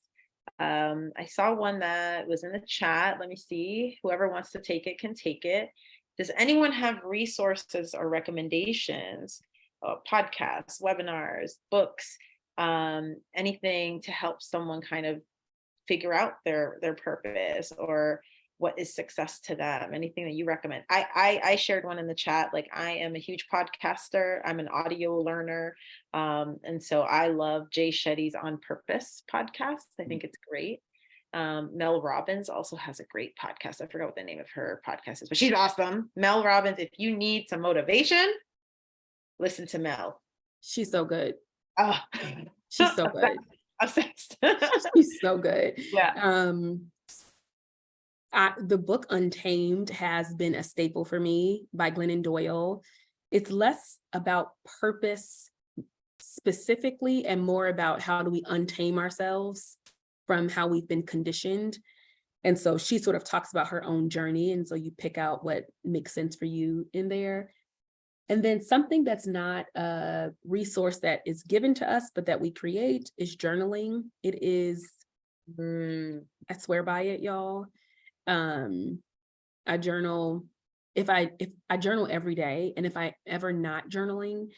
I saw one that was in the chat. Let me see. Whoever wants to take it can take it. Does anyone have resources or recommendations, podcasts, webinars, books, anything to help someone kind of figure out their purpose or what is success to them? Anything that you recommend? I shared one in the chat. Like, I am a huge podcaster. I'm an audio learner. And so I love Jay Shetty's On Purpose podcast. I think it's great. Mel Robbins also has a great podcast. I forgot what the name of her podcast is, but she's awesome. Mel Robbins, if you need some motivation, listen to Mel. She's so good. Oh, She's so good. Obsessed. She's so good. Yeah. The book Untamed has been a staple for me by Glennon Doyle. It's less about purpose specifically and more about how do we untame ourselves from how we've been conditioned. And so she sort of talks about her own journey. And so you pick out what makes sense for you in there. And then something that's not a resource that is given to us, but that we create is journaling. It is, I swear by it, y'all. I journal. If I journal every day, and if I ever not journaling,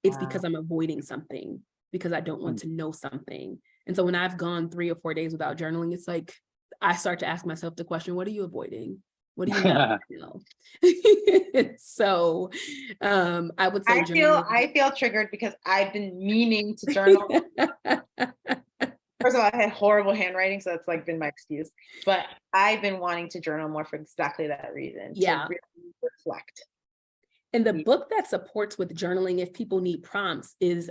it's because I'm avoiding something, because I don't want to know something. And so when I've gone 3 or 4 days without journaling, it's like I start to ask myself the question, what are you avoiding? What do you not know? So I would say I feel triggered because I've been meaning to journal. First of all, I had horrible handwriting, so that's like been my excuse. But I've been wanting to journal more for exactly that reason. Yeah. To really reflect. And the book that supports with journaling, if people need prompts, is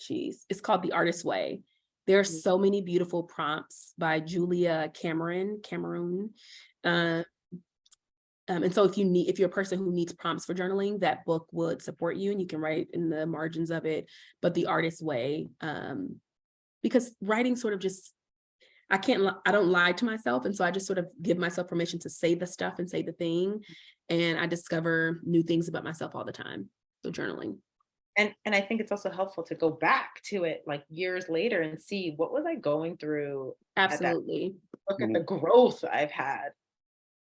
it's called The Artist's Way. There are so many beautiful prompts by Julia Cameron. And so if you're a person who needs prompts for journaling, that book would support you and you can write in the margins of it. But The Artist's Way, because writing sort of just, I don't lie to myself. And so I just sort of give myself permission to say the stuff and say the thing. And I discover new things about myself all the time. So journaling. And I think it's also helpful to go back to it like years later and see what was I going through. Absolutely. Look at the growth I've had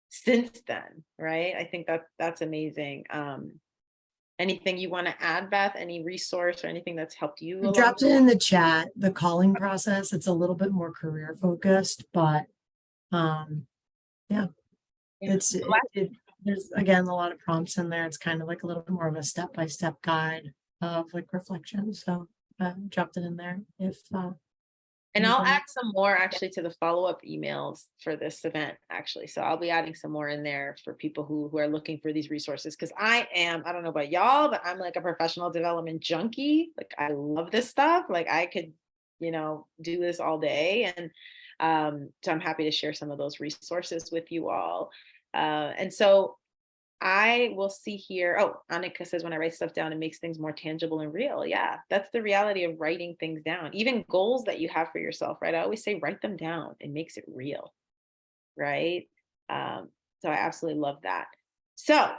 since then, right? I think that's amazing. Anything you want to add, Beth? Any resource or anything that's helped you? I dropped it in the chat, the calling process. It's a little bit more career focused, but there's again a lot of prompts in there. It's kind of like a little bit more of a step-by-step guide of like reflection. So dropped it in there and I'll add some more actually to the follow-up emails for this event, actually. So I'll be adding some more in there for people who are looking for these resources. Because I don't know about y'all, but I'm like a professional development junkie. Like, I love this stuff. Like, I could, do this all day. And so I'm happy to share some of those resources with you all. And so I will see here. Oh, Annika says, when I write stuff down, it makes things more tangible and real. Yeah, that's the reality of writing things down. Even goals that you have for yourself, right? I always say, write them down. It makes it real, right? So I absolutely love that. So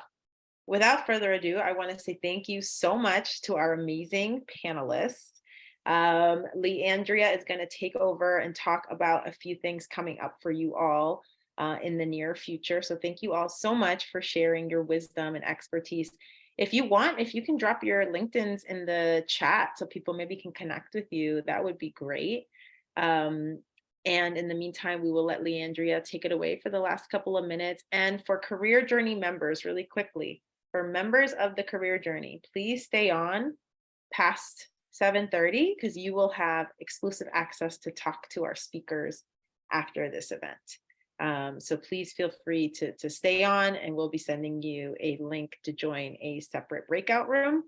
without further ado, I want to say thank you so much to our amazing panelists. Leandria is going to take over and talk about a few things coming up for you all. in the near future. So thank you all so much for sharing your wisdom and expertise. If you want, if you can drop your LinkedIns in the chat so people maybe can connect with you, that would be great. And in the meantime, we will let Leandria take it away for the last couple of minutes. And for Career Journey members, really quickly, for members of the Career Journey, please stay on past 7:30 because you will have exclusive access to talk to our speakers after this event. So please feel free to stay on, and we'll be sending you a link to join a separate breakout room.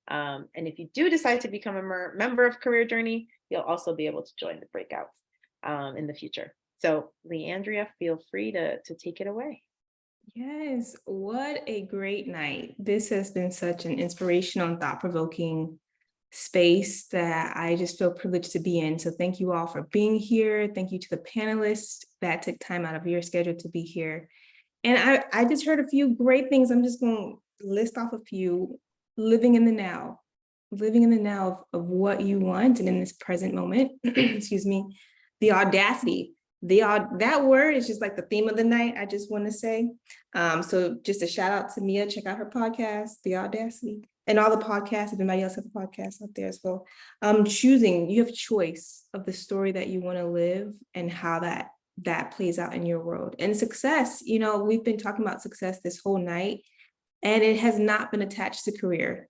And if you do decide to become a member of Career Journey, you'll also be able to join the breakouts in the future. So Leandria, feel free to take it away. Yes, what a great night. This has been such an inspirational and thought-provoking space that I just feel privileged to be in. So thank you all for being here. Thank you to the panelists that took time out of your schedule to be here. And I just heard a few great things. I'm just going to list off a few. Living in the now of what you want and in this present moment, excuse me, the audacity. That word is just like the theme of the night, I just want to say. So just a shout out to Mia, check out her podcast, The Audacity, and all the podcasts, if anybody else has a podcast out there as well. Choosing, you have choice of the story that you want to live and how that plays out in your world. And success, we've been talking about success this whole night, and it has not been attached to career.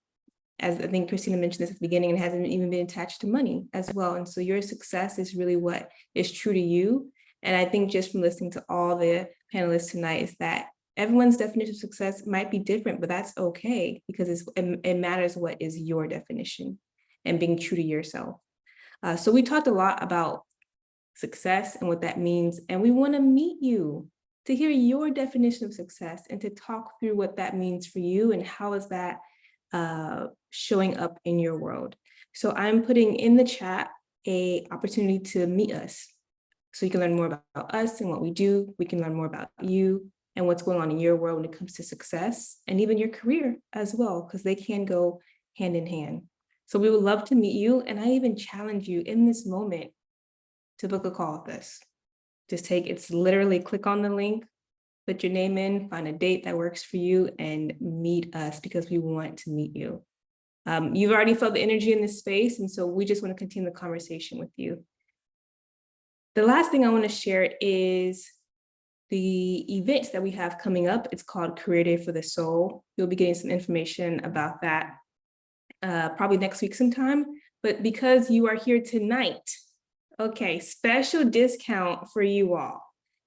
As I think Christina mentioned this at the beginning, it hasn't even been attached to money as well. And so your success is really what is true to you. And I think just from listening to all the panelists tonight is that everyone's definition of success might be different, but that's okay because it matters what is your definition and being true to yourself. So we talked a lot about success and what that means. And we want to meet you to hear your definition of success and to talk through what that means for you and how is that showing up in your world. So I'm putting in the chat a opportunity to meet us. So you can learn more about us and what we do. We can learn more about you and what's going on in your world when it comes to success and even your career as well, because they can go hand in hand. So we would love to meet you. And I even challenge you in this moment to book a call with us. It's literally click on the link, put your name in, find a date that works for you and meet us because we want to meet you. You've already felt the energy in this space. And so we just want to continue the conversation with you. The last thing I want to share is the event that we have coming up. It's called Career Day for the Soul. You'll be getting some information about that probably next week sometime. But because you are here tonight, okay, special discount for you all.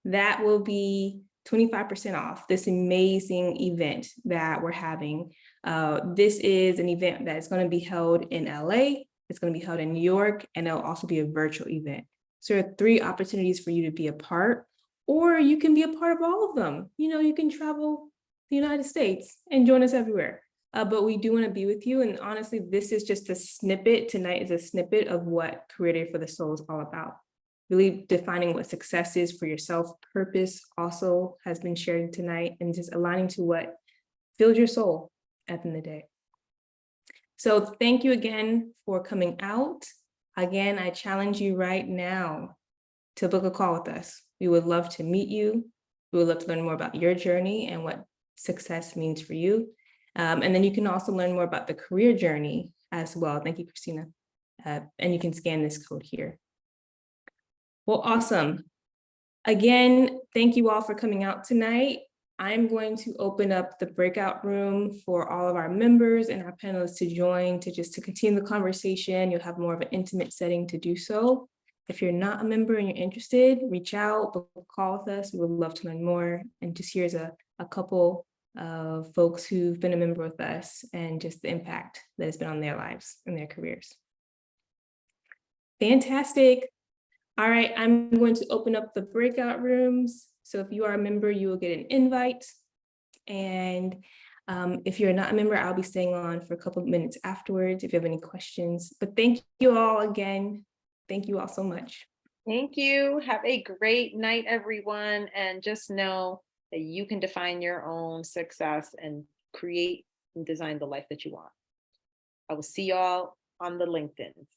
That will be 25% off this amazing event that we're having. This is an event that is going to be held in LA. It's going to be held in New York, and it'll also be a virtual event. So there are 3 opportunities for you to be a part, or you can be a part of all of them. You can travel the United States and join us everywhere. But we do want to be with you. And honestly, this is just a snippet. Tonight is a snippet of what Career Day for the Soul is all about. Really defining what success is for yourself. Purpose also has been shared tonight, and just aligning to what fills your soul at the end of the day. So thank you again for coming out. Again, I challenge you right now to book a call with us. We would love to meet you. We would love to learn more about your journey and what success means for you. And then you can also learn more about the career journey as well. Thank you, Christina. And you can scan this code here. Well, awesome. Again, thank you all for coming out tonight. I'm going to open up the breakout room for all of our members and our panelists to join to continue the conversation. You'll have more of an intimate setting to do so. If you're not a member and you're interested, reach out, book a call with us. We would love to learn more. And just here's a couple of folks who've been a member with us and just the impact that has been on their lives and their careers. Fantastic. All right, I'm going to open up the breakout rooms. So if you are a member, you will get an invite. And if you're not a member, I'll be staying on for a couple of minutes afterwards if you have any questions. But thank you all again. Thank you all so much. Thank you. Have a great night, everyone. And just know that you can define your own success and create and design the life that you want. I will see y'all on the LinkedIns.